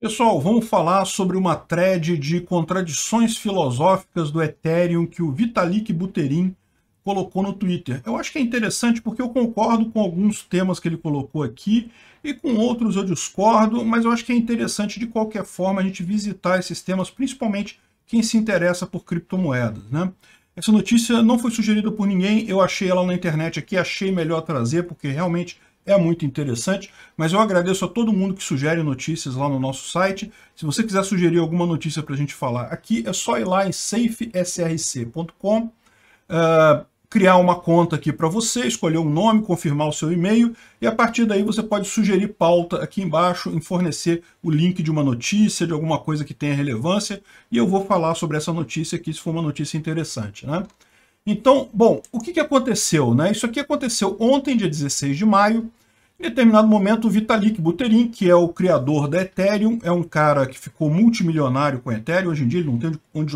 Pessoal, vamos falar sobre uma thread de contradições filosóficas do Ethereum que o Vitalik Buterin colocou no Twitter. Eu acho que é interessante porque eu concordo com alguns temas que ele colocou aqui e com outros eu discordo, mas eu acho que é interessante de qualquer forma a gente visitar esses temas, principalmente quem se interessa por criptomoedas, né? Essa notícia não foi sugerida por ninguém, eu achei ela na internet aqui, achei melhor trazer porque realmente é muito interessante, mas eu agradeço a todo mundo que sugere notícias lá no nosso site. Se você quiser sugerir alguma notícia para a gente falar aqui, é só ir lá em safesrc.com, criar uma conta aqui para você, escolher um nome, confirmar o seu e-mail, e a partir daí você pode sugerir pauta aqui embaixo, em fornecer o link de uma notícia, de alguma coisa que tenha relevância, e eu vou falar sobre essa notícia aqui, se for uma notícia interessante, né? Então, bom, o que aconteceu, né? Isso aqui aconteceu ontem, dia 16 de maio. Em determinado momento, o Vitalik Buterin, que é o criador da Ethereum, é um cara que ficou multimilionário com a Ethereum. Hoje em dia ele não tem onde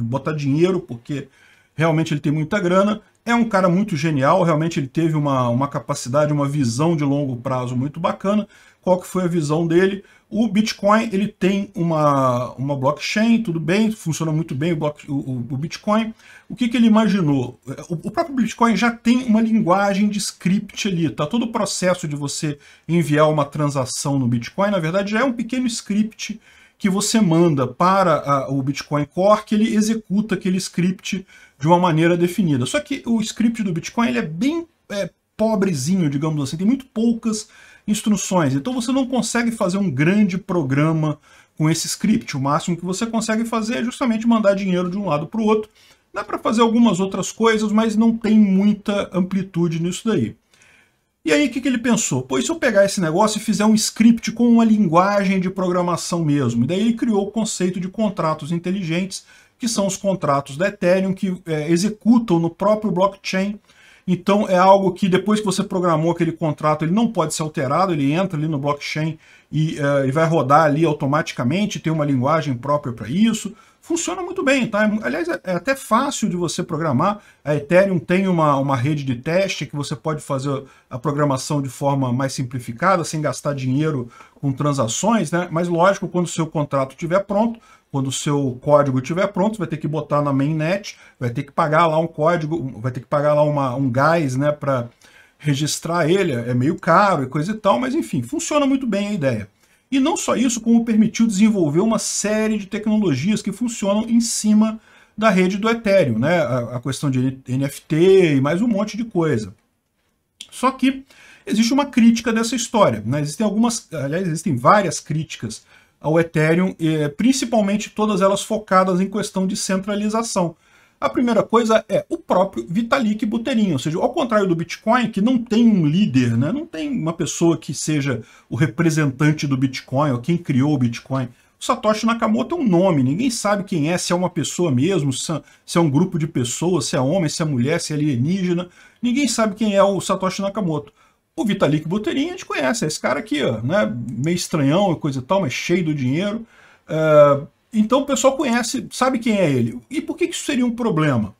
botar dinheiro, porque realmente ele tem muita grana. É um cara muito genial, realmente ele teve uma capacidade, uma visão de longo prazo muito bacana. Qual que foi a visão dele? O Bitcoin, ele tem uma blockchain, tudo bem, funciona muito bem o Bitcoin. O que ele imaginou? O próprio Bitcoin já tem uma linguagem de script ali, tá? Todo o processo de você enviar uma transação no Bitcoin, na verdade, já é um pequeno script que você manda para o Bitcoin Core, que ele executa aquele script de uma maneira definida. Só que o script do Bitcoin ele é bem pobrezinho, digamos assim, tem muito poucas instruções, então você não consegue fazer um grande programa com esse script. O máximo que você consegue fazer é justamente mandar dinheiro de um lado para o outro. Dá para fazer algumas outras coisas, mas não tem muita amplitude nisso daí. E aí o que ele pensou? Pois se eu pegar esse negócio e fizer um script com uma linguagem de programação mesmo, e daí ele criou o conceito de contratos inteligentes, que são os contratos da Ethereum que executam no próprio blockchain. Então é algo que depois que você programou aquele contrato, ele não pode ser alterado, ele entra ali no blockchain e vai rodar ali automaticamente, tem uma linguagem própria para isso. Funciona muito bem, tá? Aliás, é até fácil de você programar. A Ethereum tem uma rede de teste que você pode fazer a programação de forma mais simplificada, sem gastar dinheiro com transações, né? Mas lógico, quando o seu contrato estiver pronto, quando o seu código estiver pronto, você vai ter que botar na mainnet, vai ter que pagar lá um código, vai ter que pagar lá um gás, né, para registrar ele. É meio caro e coisa e tal, mas enfim, funciona muito bem a ideia. E não só isso, como permitiu desenvolver uma série de tecnologias que funcionam em cima da rede do Ethereum, né? A questão de NFT e mais um monte de coisa. Só que existe uma crítica dessa história, né? Existem várias críticas ao Ethereum, principalmente todas elas focadas em questão de centralização. A primeira coisa é o próprio Vitalik Buterin, ou seja, ao contrário do Bitcoin, que não tem um líder, né? Não tem uma pessoa que seja o representante do Bitcoin, ou quem criou o Bitcoin. O Satoshi Nakamoto é um nome, ninguém sabe quem é, se é uma pessoa mesmo, se é um grupo de pessoas, se é homem, se é mulher, se é alienígena. Ninguém sabe quem é o Satoshi Nakamoto. O Vitalik Buterin a gente conhece, é esse cara aqui, ó, né? Meio estranhão e coisa e tal, mas cheio do dinheiro. Então o pessoal conhece, sabe quem é ele. E por que isso seria um problema?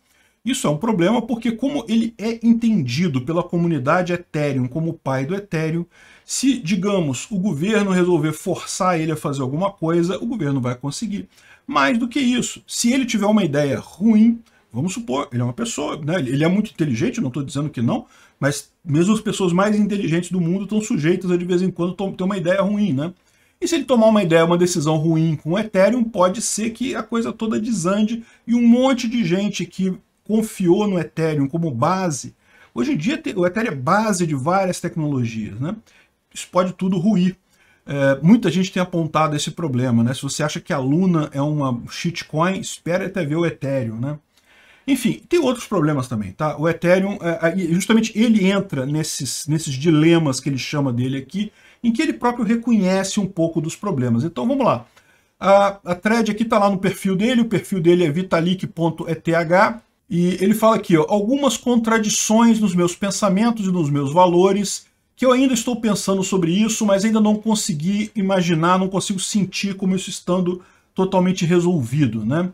Isso é um problema porque como ele é entendido pela comunidade Ethereum como o pai do Ethereum, se, digamos, o governo resolver forçar ele a fazer alguma coisa, o governo vai conseguir. Mais do que isso, se ele tiver uma ideia ruim, vamos supor, ele é uma pessoa, né? Ele é muito inteligente, não estou dizendo que não, mas mesmo as pessoas mais inteligentes do mundo estão sujeitas a de vez em quando ter uma ideia ruim, né? E se ele tomar uma decisão ruim com o Ethereum, pode ser que a coisa toda desande e um monte de gente que confiou no Ethereum como base. Hoje em dia o Ethereum é base de várias tecnologias, né? Isso pode tudo ruir. Muita gente tem apontado esse problema, né? Se você acha que a Luna é uma shitcoin, espera até ver o Ethereum, né? Enfim, tem outros problemas também, tá? O Ethereum, justamente ele entra nesses dilemas que ele chama dele aqui, em que ele próprio reconhece um pouco dos problemas. Então vamos lá. A thread aqui está lá no perfil dele, o perfil dele é vitalik.eth, e ele fala aqui, ó, algumas contradições nos meus pensamentos e nos meus valores, que eu ainda estou pensando sobre isso, mas ainda não consegui imaginar, não consigo sentir como isso estando totalmente resolvido, né?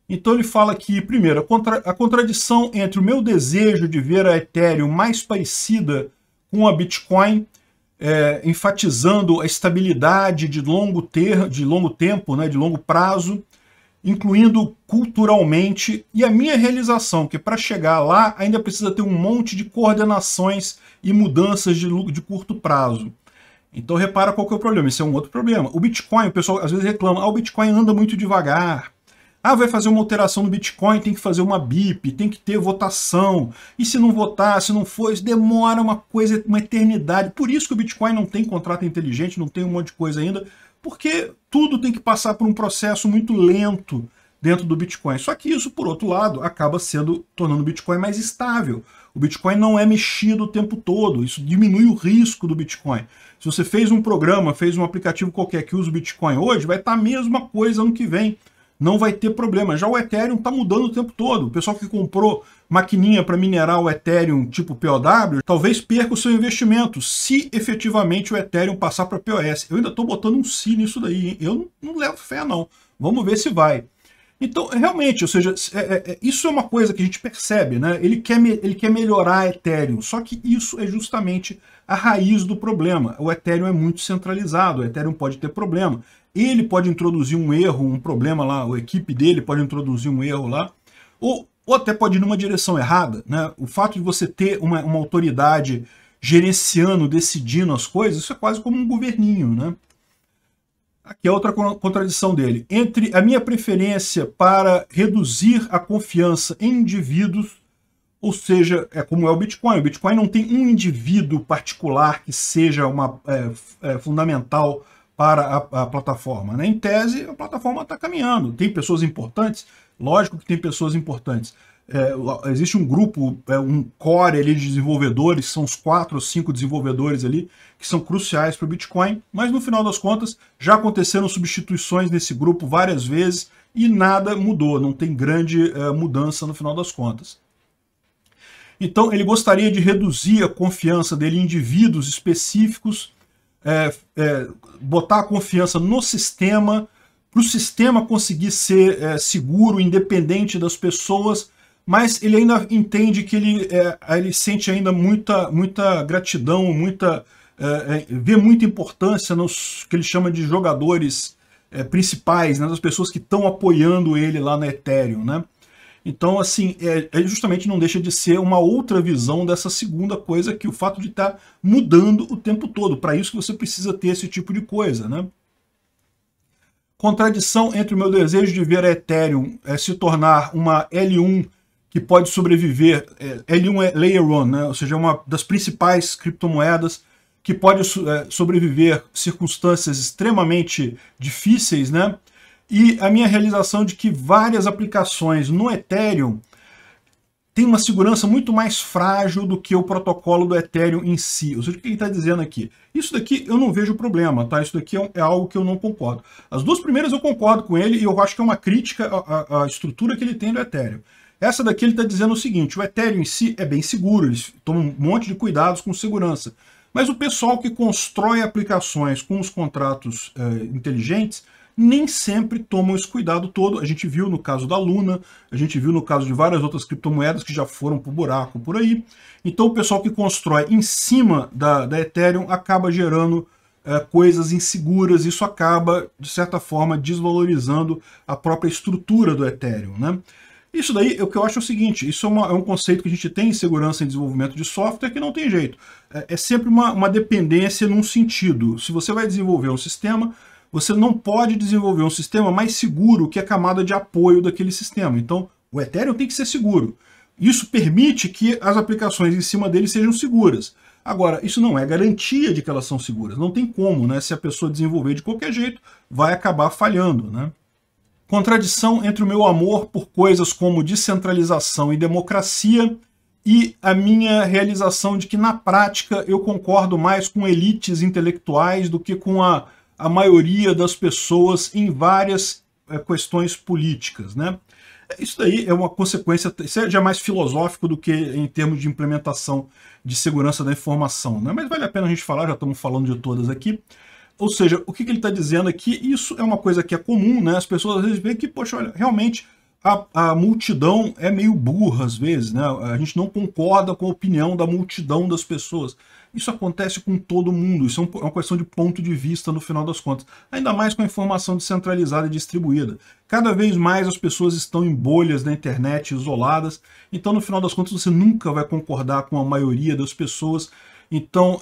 Então ele fala aqui, primeiro, a contradição entre o meu desejo de ver a Ethereum mais parecida com a Bitcoin enfatizando a estabilidade de longo tempo, né, de longo prazo, incluindo culturalmente, e a minha realização, que para chegar lá ainda precisa ter um monte de coordenações e mudanças de curto prazo. Então repara qual que é o problema, esse é um outro problema. O Bitcoin, o pessoal às vezes reclama, o Bitcoin anda muito devagar. Vai fazer uma alteração no Bitcoin, tem que fazer uma BIP, tem que ter votação. E se não votar, se não for, isso demora uma eternidade. Por isso que o Bitcoin não tem contrato inteligente, não tem um monte de coisa ainda, porque tudo tem que passar por um processo muito lento dentro do Bitcoin. Só que isso, por outro lado, acaba tornando o Bitcoin mais estável. O Bitcoin não é mexido o tempo todo, isso diminui o risco do Bitcoin. Se você fez um programa, fez um aplicativo qualquer que usa o Bitcoin hoje, vai estar a mesma coisa ano que vem. Não vai ter problema. Já o Ethereum está mudando o tempo todo. O pessoal que comprou maquininha para minerar o Ethereum tipo POW, talvez perca o seu investimento, se efetivamente o Ethereum passar para POS. Eu ainda estou botando um "se" nisso daí, hein? Eu não levo fé, não. Vamos ver se vai. Então, realmente, ou seja, isso é uma coisa que a gente percebe, né? Ele quer melhorar Ethereum, só que isso é justamente a raiz do problema. O Ethereum é muito centralizado, o Ethereum pode ter problema. Ele pode introduzir um erro, um problema lá, a equipe dele pode introduzir um erro lá, ou até pode ir numa direção errada, né? O fato de você ter uma autoridade gerenciando, decidindo as coisas, isso é quase como um governinho, né? Aqui é outra contradição dele. Entre a minha preferência para reduzir a confiança em indivíduos, ou seja, como é o Bitcoin. O Bitcoin não tem um indivíduo particular que seja fundamental para a plataforma, né? Em tese, a plataforma está caminhando. Tem pessoas importantes? Lógico que tem pessoas importantes. Existe um grupo, um core ali de desenvolvedores, são os 4 ou 5 desenvolvedores ali, que são cruciais para o Bitcoin, mas no final das contas já aconteceram substituições nesse grupo várias vezes e nada mudou, não tem grande mudança no final das contas. Então ele gostaria de reduzir a confiança dele em indivíduos específicos, botar a confiança no sistema, para o sistema conseguir ser seguro, independente das pessoas, mas ele ainda entende que ele sente ainda muita gratidão, vê muita importância nos que ele chama de jogadores principais, né, das pessoas que estão apoiando ele lá na Ethereum, né? Então, assim, justamente não deixa de ser uma outra visão dessa segunda coisa, que o fato de estar mudando o tempo todo. Para isso que você precisa ter esse tipo de coisa, né? Contradição entre o meu desejo de ver a Ethereum se tornar uma L1 que pode sobreviver, L1 é Layer 1, né? Ou seja, uma das principais criptomoedas que pode sobreviver circunstâncias extremamente difíceis, né? E a minha realização de que várias aplicações no Ethereum têm uma segurança muito mais frágil do que o protocolo do Ethereum em si. Ou seja, o que ele está dizendo aqui? Isso daqui eu não vejo problema, tá? Isso daqui é algo que eu não concordo. As duas primeiras eu concordo com ele e eu acho que é uma crítica à estrutura que ele tem do Ethereum. Essa daqui ele está dizendo o seguinte: o Ethereum em si é bem seguro, eles tomam um monte de cuidados com segurança. Mas o pessoal que constrói aplicações com os contratos inteligentes nem sempre tomam esse cuidado todo. A gente viu no caso da Luna, a gente viu no caso de várias outras criptomoedas que já foram para o buraco por aí. Então o pessoal que constrói em cima da Ethereum acaba gerando coisas inseguras, isso acaba, de certa forma, desvalorizando a própria estrutura do Ethereum, né? Isso daí, o que eu acho é o seguinte, isso é um conceito que a gente tem em segurança e desenvolvimento de software que não tem jeito. É sempre uma dependência num sentido. Se você vai desenvolver um sistema, você não pode desenvolver um sistema mais seguro que a camada de apoio daquele sistema. Então, o Ethereum tem que ser seguro. Isso permite que as aplicações em cima dele sejam seguras. Agora, isso não é garantia de que elas são seguras. Não tem como, né? Se a pessoa desenvolver de qualquer jeito, vai acabar falhando, né? Contradição entre o meu amor por coisas como descentralização e democracia e a minha realização de que, na prática, eu concordo mais com elites intelectuais do que com a maioria das pessoas em várias questões políticas, né? Isso daí é uma consequência, isso já é mais filosófico do que em termos de implementação de segurança da informação, né? Mas vale a pena a gente falar, já estamos falando de todas aqui. Ou seja, o que ele está dizendo aqui, isso é uma coisa que é comum, né? As pessoas às vezes veem que, poxa, olha, realmente a multidão é meio burra às vezes, né? A gente não concorda com a opinião da multidão das pessoas. Isso acontece com todo mundo, isso é uma questão de ponto de vista no final das contas. Ainda mais com a informação descentralizada e distribuída. Cada vez mais as pessoas estão em bolhas na internet, isoladas, então no final das contas você nunca vai concordar com a maioria das pessoas. Então,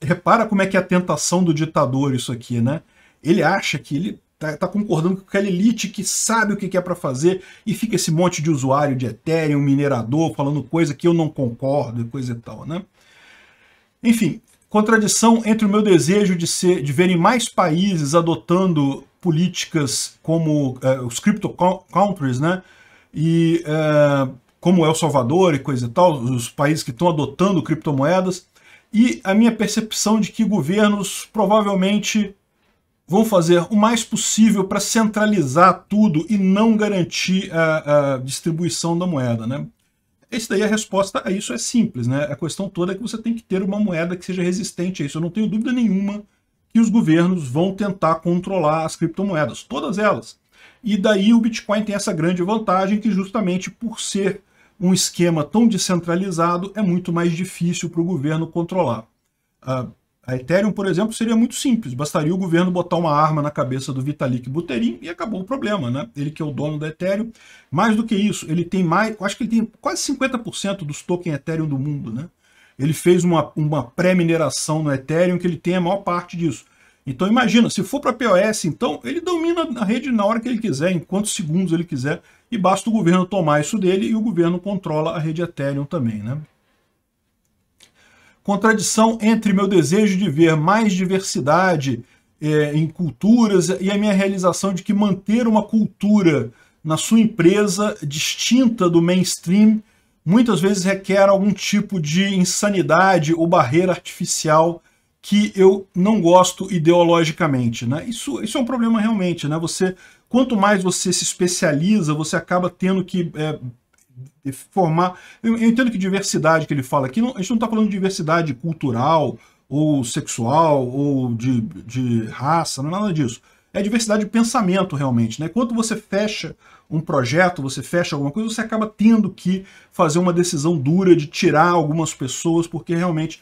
repara como é que é a tentação do ditador isso aqui, né? Ele acha que ele tá concordando com aquela elite que sabe o que é para fazer e fica esse monte de usuário de Ethereum, minerador, falando coisa que eu não concordo e coisa e tal, né? Enfim, contradição entre o meu desejo de verem mais países adotando políticas como os crypto countries, né? E como El Salvador e coisa e tal, os países que estão adotando criptomoedas, e a minha percepção de que governos provavelmente vão fazer o mais possível para centralizar tudo e não garantir a distribuição da moeda, né? Essa daí a resposta a isso é simples, né? A questão toda é que você tem que ter uma moeda que seja resistente a isso. Eu não tenho dúvida nenhuma que os governos vão tentar controlar as criptomoedas, todas elas. E daí o Bitcoin tem essa grande vantagem que justamente por ser um esquema tão descentralizado é muito mais difícil para o governo controlar. A Ethereum, por exemplo, seria muito simples. Bastaria o governo botar uma arma na cabeça do Vitalik Buterin e acabou o problema, né? Ele que é o dono da Ethereum. Mais do que isso, ele tem mais, acho que ele tem quase 50% dos tokens Ethereum do mundo, né? Ele fez uma pré-mineração no Ethereum que ele tem a maior parte disso. Então imagina, se for para POS, então ele domina a rede na hora que ele quiser, em quantos segundos ele quiser, e basta o governo tomar isso dele e o governo controla a rede Ethereum também, né? Contradição entre meu desejo de ver mais diversidade em culturas e a minha realização de que manter uma cultura na sua empresa distinta do mainstream muitas vezes requer algum tipo de insanidade ou barreira artificial que eu não gosto ideologicamente, né? Isso é um problema realmente, né? Quanto mais você se especializa, você acaba tendo que formar... Eu entendo que diversidade que ele fala aqui, a gente não está falando de diversidade cultural, ou sexual, ou de raça, não é nada disso. É diversidade de pensamento, realmente, né? Quando você fecha um projeto, você fecha alguma coisa, você acaba tendo que fazer uma decisão dura de tirar algumas pessoas, porque realmente,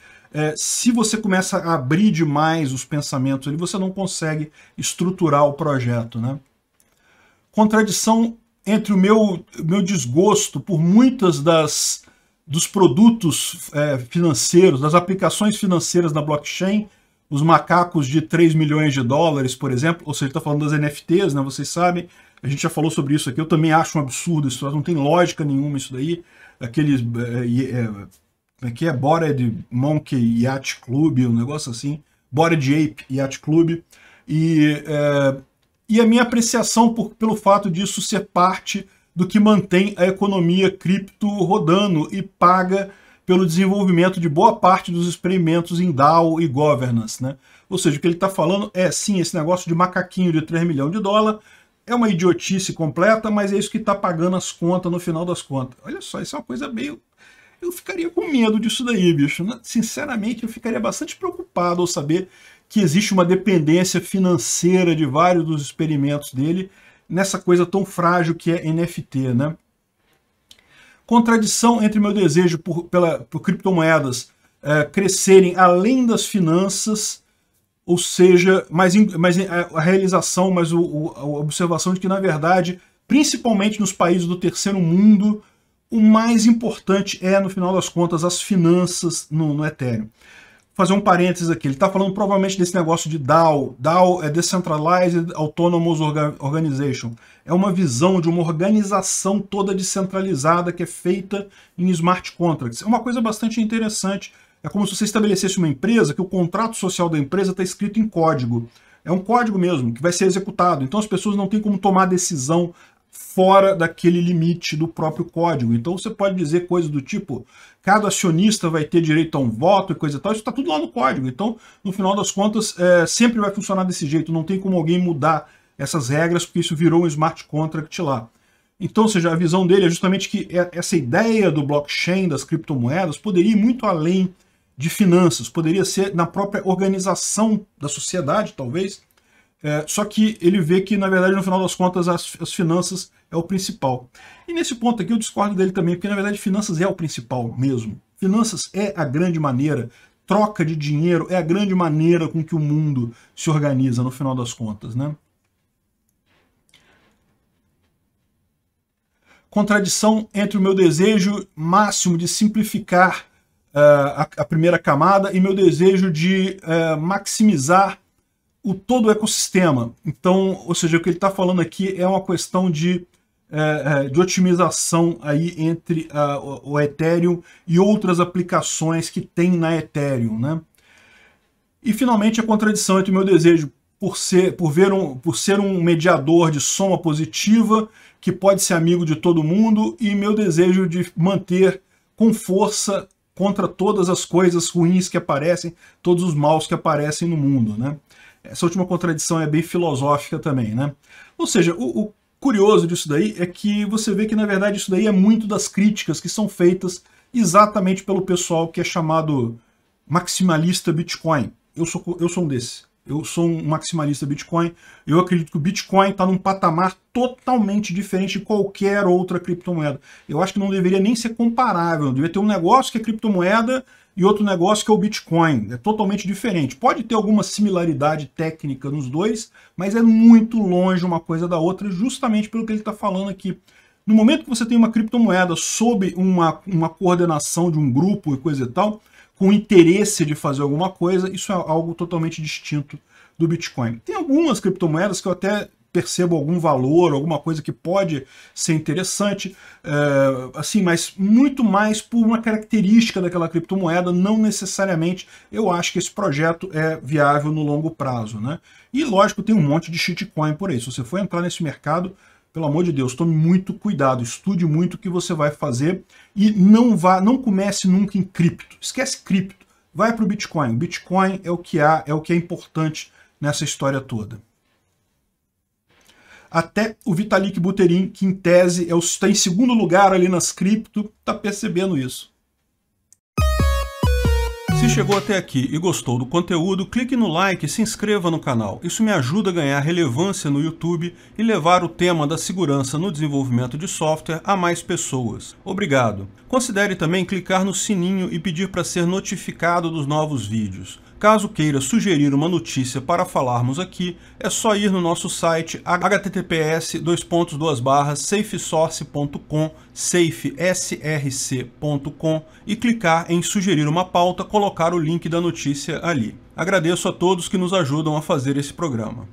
se você começa a abrir demais os pensamentos, você não consegue estruturar o projeto, né? Contradição entre o meu desgosto por muitas dos produtos financeiros, das aplicações financeiras na blockchain, os macacos de 3 milhões de dólares, por exemplo, ou seja, está falando das NFTs, né, vocês sabem, a gente já falou sobre isso aqui, eu também acho um absurdo isso, não tem lógica nenhuma isso daí, aqueles, como é que é, Bored Monkey Yacht Club, um negócio assim, Bored Ape Yacht Club, e a minha apreciação pelo fato disso ser parte do que mantém a economia cripto rodando e paga pelo desenvolvimento de boa parte dos experimentos em DAO e governance, né? Ou seja, o que ele está falando é, sim, esse negócio de macaquinho de 3 milhões de dólares é uma idiotice completa, mas é isso que está pagando as contas no final das contas. Olha só, isso é uma coisa meio... Eu ficaria com medo disso daí, bicho. Sinceramente, eu ficaria bastante preocupado ao saber que existe uma dependência financeira de vários dos experimentos dele nessa coisa tão frágil que é NFT, né? Contradição entre meu desejo por criptomoedas crescerem além das finanças, ou seja, mas a realização, mas a observação de que, na verdade, principalmente nos países do terceiro mundo, o mais importante é, no final das contas, as finanças no Ethereum. Vou fazer um parênteses aqui, ele está falando provavelmente desse negócio de DAO. DAO é Decentralized Autonomous Organization. É uma visão de uma organização toda descentralizada que é feita em smart contracts. É uma coisa bastante interessante. É como se você estabelecesse uma empresa que o contrato social da empresa está escrito em código. É um código mesmo, que vai ser executado. Então as pessoas não têm como tomar decisão fora daquele limite do próprio código. Então você pode dizer coisas do tipo, cada acionista vai ter direito a um voto e coisa e tal, isso está tudo lá no código. Então, no final das contas, sempre vai funcionar desse jeito, não tem como alguém mudar essas regras, porque isso virou um smart contract lá. Então, ou seja, a visão dele é justamente que essa ideia do blockchain, das criptomoedas, poderia ir muito além de finanças, poderia ser na própria organização da sociedade, talvez, Só que ele vê que, na verdade, no final das contas, as finanças é o principal. E nesse ponto aqui eu discordo dele também, porque, na verdade, finanças é o principal mesmo. Finanças é a grande maneira, troca de dinheiro é a grande maneira com que o mundo se organiza, no final das contas, né? Contradição entre o meu desejo máximo de simplificar a primeira camada e meu desejo de maximizar todo o ecossistema. Então, ou seja, o que ele está falando aqui é uma questão de otimização aí entre o Ethereum e outras aplicações que tem na Ethereum, né? E finalmente a contradição entre o meu desejo por ser um mediador de soma positiva que pode ser amigo de todo mundo e meu desejo de manter com força contra todas as coisas ruins que aparecem, todos os maus que aparecem no mundo, né? Essa última contradição é bem filosófica também, né? Ou seja, o curioso disso daí é que você vê que, na verdade, isso daí é muito das críticas que são feitas exatamente pelo pessoal que é chamado maximalista Bitcoin. Eu sou um desses. Eu sou um maximalista Bitcoin. Eu acredito que o Bitcoin está num patamar totalmente diferente de qualquer outra criptomoeda. Eu acho que não deveria nem ser comparável. Deveria ter um negócio que é criptomoeda e outro negócio que é o Bitcoin. É totalmente diferente. Pode ter alguma similaridade técnica nos dois, mas é muito longe uma coisa da outra, justamente pelo que ele está falando aqui. No momento que você tem uma criptomoeda sob uma coordenação de um grupo e coisa e tal, com interesse de fazer alguma coisa, isso é algo totalmente distinto do Bitcoin. Tem algumas criptomoedas que eu até percebo algum valor, alguma coisa que pode ser interessante, assim, mas muito mais por uma característica daquela criptomoeda, não necessariamente eu acho que esse projeto é viável no longo prazo, né? E lógico, tem um monte de shitcoin por aí. Se você for entrar nesse mercado, pelo amor de Deus, tome muito cuidado, estude muito o que você vai fazer e não comece nunca em cripto. Esquece cripto, vai para o Bitcoin. O Bitcoin é o que há, é o que é importante nessa história toda. Até o Vitalik Buterin, que em tese está em segundo lugar ali nas cripto, está percebendo isso. Se chegou até aqui e gostou do conteúdo, clique no like e se inscreva no canal. Isso me ajuda a ganhar relevância no YouTube e levar o tema da segurança no desenvolvimento de software a mais pessoas. Obrigado. Considere também clicar no sininho e pedir para ser notificado dos novos vídeos. Caso queira sugerir uma notícia para falarmos aqui, é só ir no nosso site https://safesource.com, safesrc.com e clicar em sugerir uma pauta, colocar o link da notícia ali. Agradeço a todos que nos ajudam a fazer esse programa.